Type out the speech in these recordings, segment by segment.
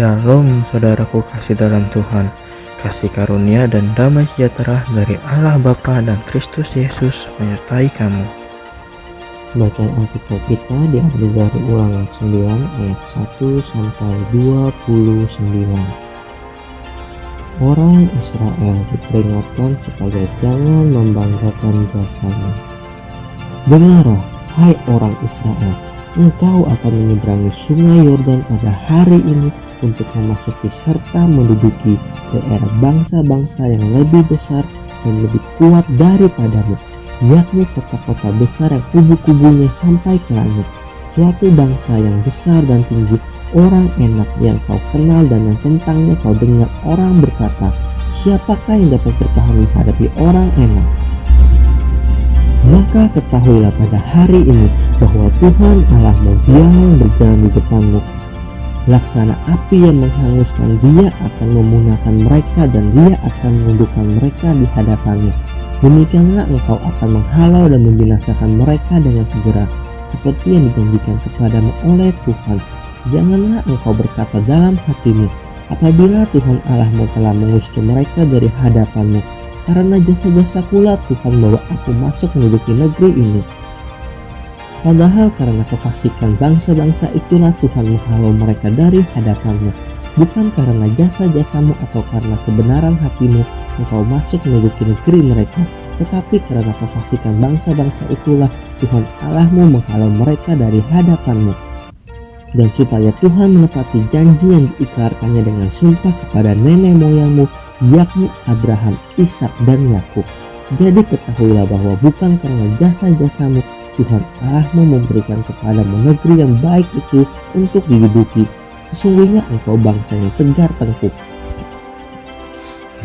Shalom saudaraku kasih dalam Tuhan, kasih karunia dan damai sejahtera dari Allah Bapa dan Kristus Yesus menyertai kamu. Bacaan Alkitab kita diambil dari Ulangan 9 ayat 1 sampai 29. Orang Israel diperingatkan supaya jangan membanggakan jasanya. Dengarlah, hai orang Israel, engkau akan menyeberangi sungai Yordan pada hari ini untuk memasuki serta menduduki daerah bangsa-bangsa yang lebih besar dan lebih kuat daripadamu, yakni kota-kota besar yang kubu-kubunya sampai ke langit, suatu bangsa yang besar dan tinggi, orang enak yang kau kenal dan yang tentangnya kau dengar orang berkata, siapakah yang dapat bertahan menghadapi orang enak? Maka ketahuilah pada hari ini bahwa Tuhan Allahmu yang berjalan di depanmu, laksana api yang menghanguskan. Dia akan memunahkan mereka dan dia akan menundukkan mereka di hadapannya. Demikianlah engkau akan menghalau dan membinasakan mereka dengan segera, seperti yang dijanjikan kepadamu oleh Tuhan. Janganlah engkau berkata dalam hatimu, apabila Tuhan Allahmu telah mengusir mereka dari hadapanmu, karena jasa-jasa pula Tuhan bawa aku masuk menduduki negeri ini. Padahal karena kefasikan bangsa-bangsa itulah Tuhan menghalau mereka dari hadapanmu, bukan karena jasa-jasamu atau karena kebenaran hatimu engkau masuk menduduki negeri mereka, tetapi karena kefasikan bangsa-bangsa itulah Tuhan Allahmu menghalau mereka dari hadapanmu. Dan supaya Tuhan menepati janji yang diikrarkannya dengan sumpah kepada nenek moyangmu, yakni Abraham, Ishak dan Yakub. Jadi ketahuilah bahwa bukan karena jasa-jasamu Tuhan Allahmu memberikan kepadamu negeri yang baik itu untuk diduduki. Sesungguhnya engkau bangsa yang tegar tengkuk.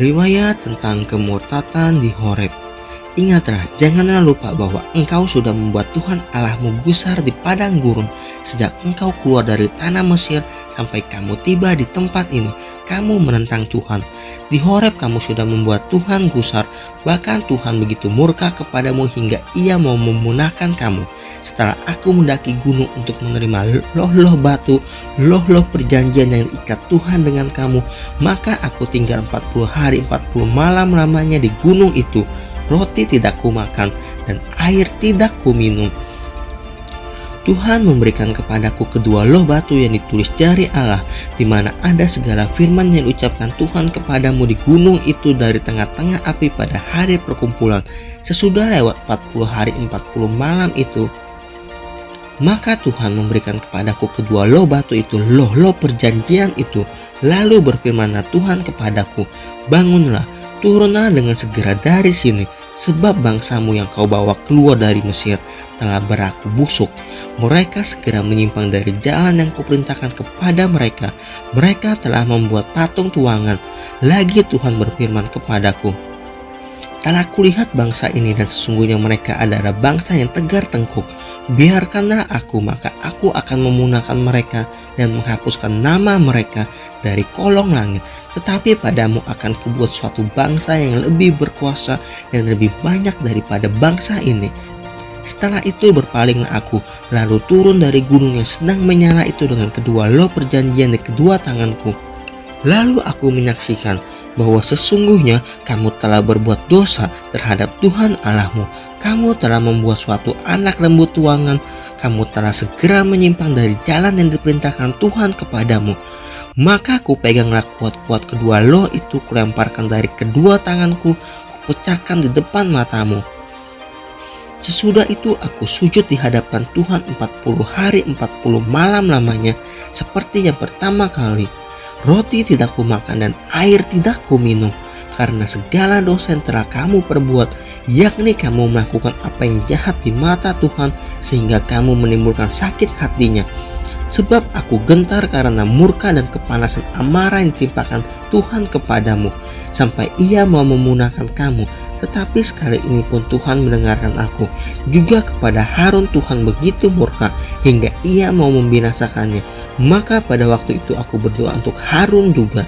Riwayat tentang kemurtatan di Horeb. Ingatlah, janganlah lupa bahwa engkau sudah membuat Tuhan Allahmu gusar di padang gurun sejak engkau keluar dari tanah Mesir sampai kamu tiba di tempat ini. Kamu menentang Tuhan. Di Horeb kamu sudah membuat Tuhan gusar, bahkan Tuhan begitu murka kepadamu hingga ia mau memunahkan kamu. Setelah aku mendaki gunung untuk menerima loh-loh batu, loh-loh perjanjian yang diikat Tuhan dengan kamu, maka aku tinggal 40 hari 40 malam lamanya di gunung itu. Roti tidak kumakan dan air tidak kuminum. Tuhan memberikan kepadaku kedua loh batu yang ditulis jari Allah, di mana ada segala firman yang diucapkan Tuhan kepadamu di gunung itu dari tengah-tengah api pada hari perkumpulan. Sesudah lewat 40 hari 40 malam itu, maka Tuhan memberikan kepadaku kedua loh batu itu, loh-loh perjanjian itu. Lalu berfirmanlah Tuhan kepadaku, bangunlah, turunlah dengan segera dari sini, sebab bangsamu yang kau bawa keluar dari Mesir telah beraku busuk. Mereka segera menyimpang dari jalan yang kuperintahkan kepada mereka. Mereka telah membuat patung tuangan. Lagi Tuhan berfirman kepadaku, telah kulihat bangsa ini dan sesungguhnya mereka adalah bangsa yang tegar tengkuk. Biarkanlah aku, maka aku akan memunahkan mereka dan menghapuskan nama mereka dari kolong langit. Tetapi padamu akan kubuat suatu bangsa yang lebih berkuasa dan lebih banyak daripada bangsa ini. Setelah itu berpalinglah aku, lalu turun dari gunung yang sedang menyala itu dengan kedua loh perjanjian di kedua tanganku. Lalu aku menyaksikan bahwa sesungguhnya kamu telah berbuat dosa terhadap Tuhan Allahmu. Kamu telah membuat suatu anak lembu tuangan. Kamu telah segera menyimpang dari jalan yang diperintahkan Tuhan kepadamu. Maka kupeganglah kuat-kuat kedua loh itu, kulemparkan dari kedua tanganku, kupecahkan di depan matamu. Sesudah itu aku sujud di hadapan Tuhan 40 hari 40 malam lamanya, seperti yang pertama kali. Roti tidak kumakan dan air tidak kuminum, karena segala dosa yang telah kamu perbuat, yakni kamu melakukan apa yang jahat di mata Tuhan, sehingga kamu menimbulkan sakit hatinya. Sebab aku gentar karena murka dan kepanasan amarah yang ditimpakan Tuhan kepadamu, sampai ia mau memunahkan kamu. Tetapi sekali ini pun Tuhan mendengarkan aku. Juga kepada Harun Tuhan begitu murka hingga ia mau membinasakannya. Maka pada waktu itu aku berdoa untuk Harun juga.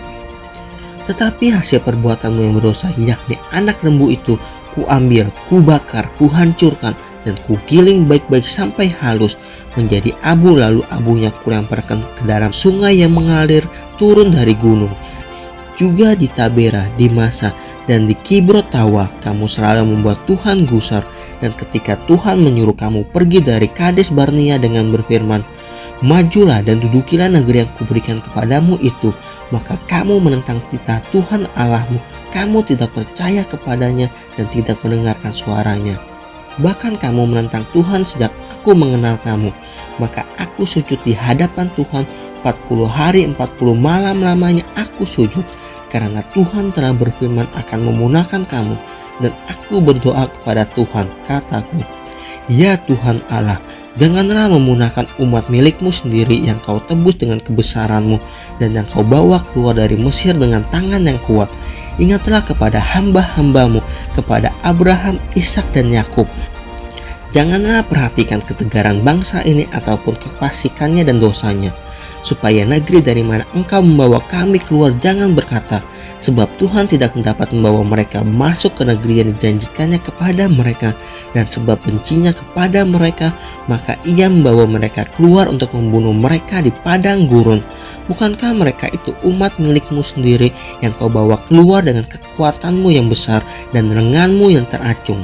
Tetapi hasil perbuatanmu yang berdosa, yakni anak lembu itu, kuambil, kubakar, kuhancurkan, dan kugiling baik-baik sampai halus menjadi abu, lalu abunya kulemparkan ke dalam sungai yang mengalir turun dari gunung. Juga di Tabera, di Masa, dan di Kibrot Tawa kamu selalu membuat Tuhan gusar. Dan ketika Tuhan menyuruh kamu pergi dari Kades Barnea dengan berfirman, majulah dan dudukilah negeri yang kuberikan kepadamu itu, maka kamu menentang titah Tuhan Allahmu, kamu tidak percaya kepadanya dan tidak mendengarkan suaranya. Bahkan kamu menentang Tuhan sejak aku mengenal kamu. Maka aku sujud di hadapan Tuhan 40 hari 40 malam lamanya aku sujud, karena Tuhan telah berfirman akan memunahkan kamu. Dan aku berdoa kepada Tuhan, kataku, ya Tuhan Allah, janganlah memunahkan umat milikmu sendiri yang kau tebus dengan kebesaranmu dan yang kau bawa keluar dari Mesir dengan tangan yang kuat. Ingatlah kepada hamba-hambamu, kepada Abraham, Ishak dan Yakub. Janganlah perhatikan ketegaran bangsa ini ataupun kefasikannya dan dosanya, supaya negeri dari mana engkau membawa kami keluar jangan berkata, sebab Tuhan tidak dapat membawa mereka masuk ke negeri yang dijanjikannya kepada mereka, dan sebab bencinya kepada mereka, maka ia membawa mereka keluar untuk membunuh mereka di padang gurun. Bukankah mereka itu umat milikmu sendiri yang kau bawa keluar dengan kekuatanmu yang besar dan lenganmu yang teracung?